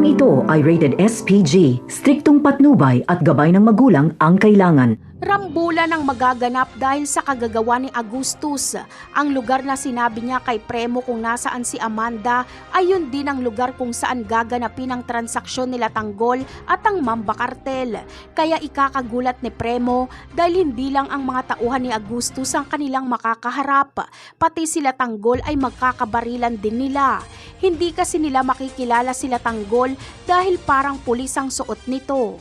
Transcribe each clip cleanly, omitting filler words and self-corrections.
Programang ito ay rated SPG, striktong patnubay at gabay ng magulang ang kailangan. Rambulan ang magaganap dahil sa kagagawa ni Agustus. Ang lugar na sinabi niya kay Premo kung nasaan si Amanda ay yun din ang lugar kung saan gaganapin ang transaksyon nila Tanggol at ang Mamba Cartel. Kaya ikakagulat ni Premo dahil hindi lang ang mga tauhan ni Agustus ang kanilang makakaharap, pati sila Tanggol ay magkakabarilan din nila. Hindi kasi nila makikilala sila Tanggol dahil parang pulis ang suot nito.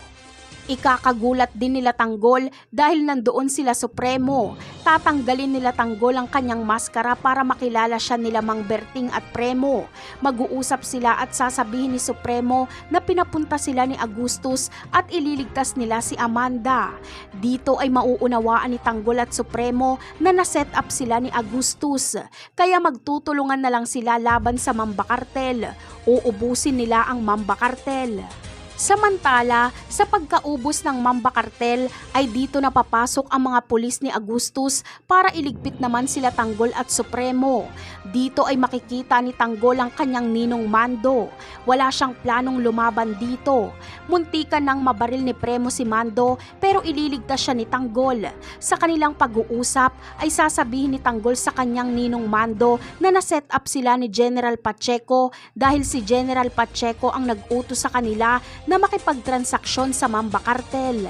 Ikakagulat din nila Tanggol dahil nandoon sila Supremo. Tatanggalin nila Tanggol ang kanyang maskara para makilala siya nila Mang Berting at Premo. Mag-uusap sila at sasabihin ni Supremo na pinapunta sila ni Agustus at ililigtas nila si Amanda. Dito ay mauunawaan ni Tanggol at Supremo na naset up sila ni Agustus. Kaya magtutulungan na lang sila laban sa Mamba Cartel. Uubusin nila ang Mamba Cartel. Samantala, sa pagkaubos ng Mamba Cartel ay dito na papasok ang mga pulis ni Agustus para iligpit naman sila Tanggol at Supremo. Dito ay makikita ni Tanggol ang kanyang ninong Mando. Wala siyang planong lumaban dito. Muntikan nang mabaril ni Premo si Mando pero ililigtas siya ni Tanggol. Sa kanilang pag-uusap ay sasabihin ni Tanggol sa kanyang ninong Mando na naset up sila ni General Pacheco dahil si General Pacheco ang nag-utos sa kanila na makipagtransaksyon sa Mamba Cartel.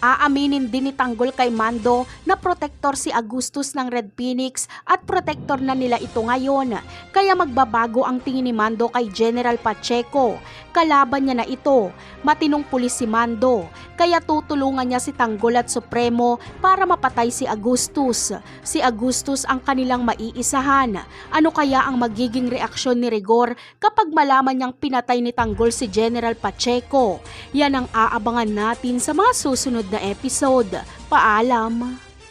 Aaminin din ni Tanggol kay Mando na protektor si Agustus ng Red Phoenix at protektor na nila ito ngayon. Kaya magbabago ang tingin ni Mando kay General Pacheco. Kalaban niya na ito. Matinong pulis si Mando. Kaya tutulungan niya si Tanggol at Supremo para mapatay si Agustus. Si Agustus ang kanilang maiisahan. Ano kaya ang magiging reaksyon ni Rigor kapag malaman niyang pinatay ni Tanggol si General Pacheco? Yan ang aabangan natin sa mga susunod na episode. Paalam!